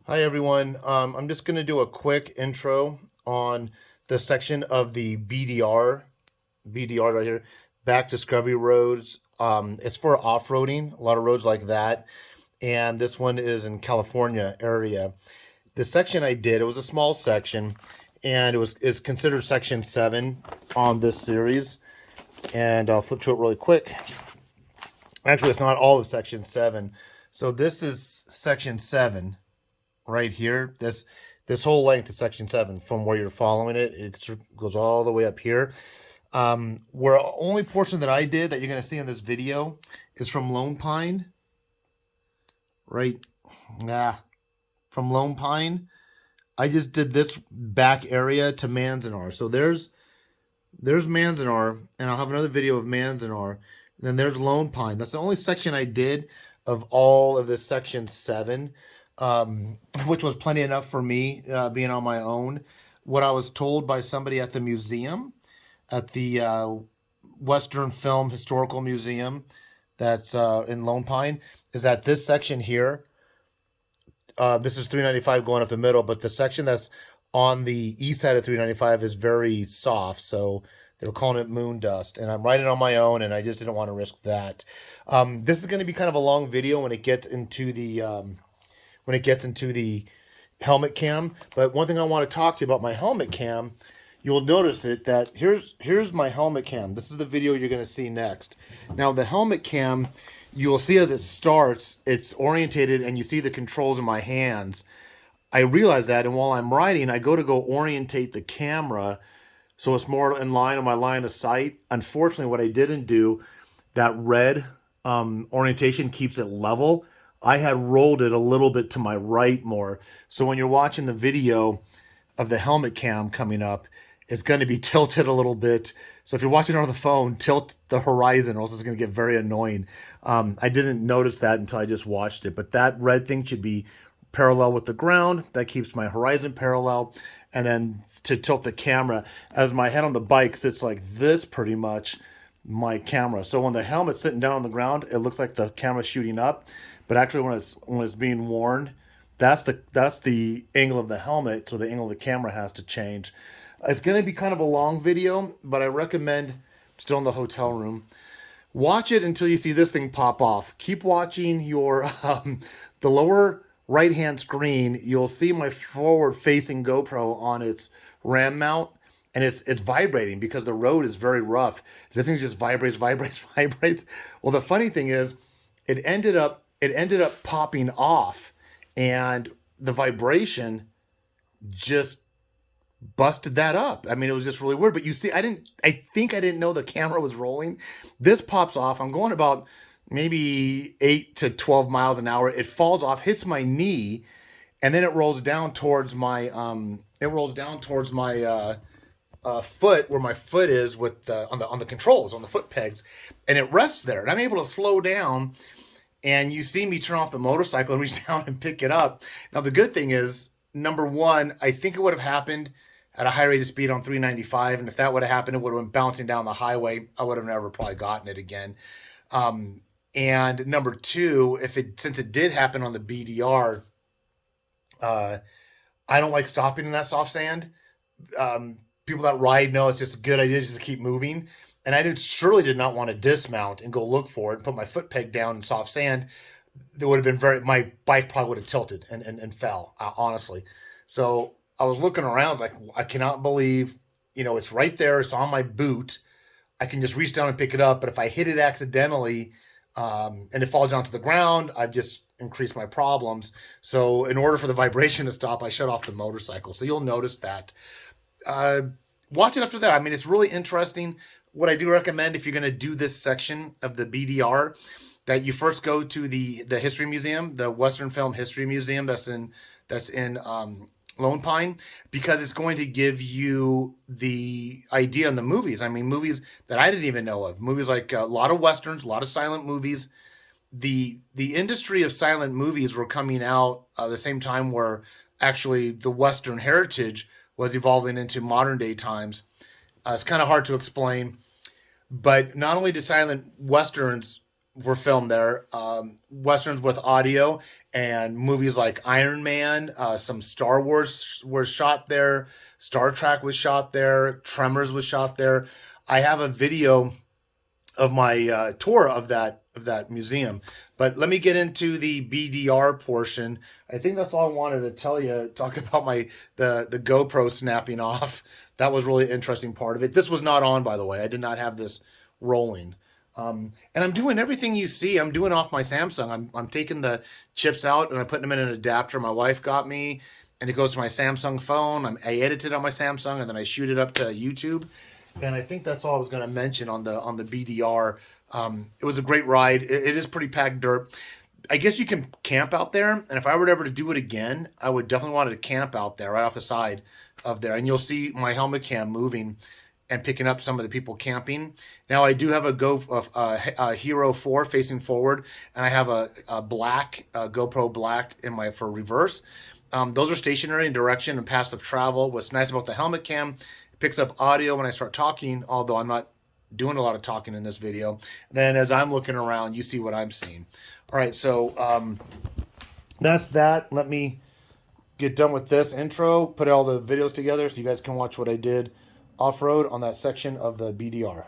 Hi everyone. I'm just going to do a quick intro on the section of the BDR right here, back discovery roads. It's for off-roading, a lot of roads like that, and this one is in California area. The section I did, it was a small section, and is considered section 7 on this series. And I'll flip to it really quick. Actually, it's not all of section 7. So this is section 7 right here. This whole length is section 7 from where you're following it. It goes all the way up here. Where only portion that I did that you're going to see in this video is from Lone Pine, right? Nah, from Lone Pine. I just did this back area to Manzanar. So there's Manzanar, and I'll have another video of Manzanar. And then there's Lone Pine. That's the only section I did of all of this section 7, which was plenty enough for me being on my own. What I was told by somebody at the museum, at the Western Film Historical Museum that's in Lone Pine, is that this section here, this is 395 going up the middle, but the section that's on the east side of 395 is very soft. So they were calling it moon dust, and I'm riding on my own, and I just didn't want to risk that. This is going to be kind of a long video when it gets into the helmet cam. But one thing I want to talk to you about my helmet cam, you'll notice it that here's my helmet cam. This is the video you're going to see next. Now the helmet cam, you'll see as it starts, it's orientated, and you see the controls in my hands. I realize that, and while I'm riding, I go orientate the camera so it's more in line with my line of sight. Unfortunately, what I didn't do, that red orientation keeps it level. I had rolled it a little bit to my right more. So when you're watching the video of the helmet cam coming up, it's going to be tilted a little bit. So if you're watching it on the phone, tilt the horizon, or else it's going to get very annoying. I didn't notice that until I just watched it. But that red thing should be parallel with the ground. That keeps my horizon parallel. And then to tilt the camera, as my head on the bike sits like this pretty much, my camera. So when the helmet's sitting down on the ground, it looks like the camera's shooting up. But actually when it's being worn, that's the angle of the helmet, so the angle of the camera has to change. It's going to be kind of a long video, but I recommend, still in the hotel room, watch it until you see this thing pop off. Keep watching your the lower right hand screen. You'll see my forward facing GoPro on its ram mount, and it's vibrating because the road is very rough. This thing just vibrates, vibrates, vibrates. Well, the funny thing is, it ended up popping off, and the vibration just busted that up. I mean, it was just really weird. But you see, I think I didn't know the camera was rolling. This pops off. I'm going about maybe 8 to 12 miles an hour. It falls off, hits my knee, and then it rolls down towards my foot, where my foot is with on the controls, on the foot pegs, and it rests there. And I'm able to slow down, and you see me turn off the motorcycle and reach down and pick it up. Now the good thing is, number one, I think it would have happened at a high rate of speed on 395, and if that would have happened, it would have been bouncing down the highway. I would have never probably gotten it again. And number two, since it did happen on the BDR, uh, I don't like stopping in that soft sand. People that ride know it's just a good idea just to keep moving. And surely did not want to dismount and go look for it and put my foot peg down in soft sand. It would have been my bike probably would have tilted and fell, honestly. So I was looking around, I was like, I cannot believe, it's right there. It's on my boot. I can just reach down and pick it up. But if I hit it accidentally, and it falls down to the ground, I've just increased my problems. So in order for the vibration to stop, I shut off the motorcycle. So you'll notice that. Uh, Watch it after that. I mean, it's really interesting. What I do recommend, if you're going to do this section of the BDR, that you first go to the history museum, the Western Film History Museum that's in Lone Pine, because it's going to give you the idea in the movies. I mean, movies that I didn't even know of. Movies like a lot of westerns, a lot of silent movies. The industry of silent movies were coming out the same time where actually the Western heritage was evolving into modern day times. It's kind of hard to explain, but not only did silent westerns were filmed there. Westerns with audio and movies like Iron Man, some Star Wars was shot there. Star Trek was shot there. Tremors was shot there. I have a video of my tour of that museum. But let me get into the BDR portion. I think that's all I wanted to tell you. Talk about my the GoPro snapping off. That was really interesting part of it. This was not on, by the way. I did not have this rolling. And I'm doing everything you see. I'm doing off my Samsung. I'm taking the chips out and I'm putting them in an adapter my wife got me, and it goes to my Samsung phone. I edit it on my Samsung and then I shoot it up to YouTube. And I think that's all I was going to mention on the BDR. It was a great ride. It is pretty packed dirt. I guess you can camp out there, and if I were ever to do it again, I would definitely want to camp out there, right off the side of there. And you'll see my helmet cam moving and picking up some of the people camping. Now I do have a Hero 4 facing forward, and I have a black GoPro Black in my for reverse. Those are stationary in direction and passive travel. What's nice about the helmet cam, it picks up audio when I start talking, although I'm not doing a lot of talking in this video. Then as I'm looking around, you see what I'm seeing. All right, so that's that. Let me get done with this intro, put all the videos together so you guys can watch what I did off-road on that section of the BDR.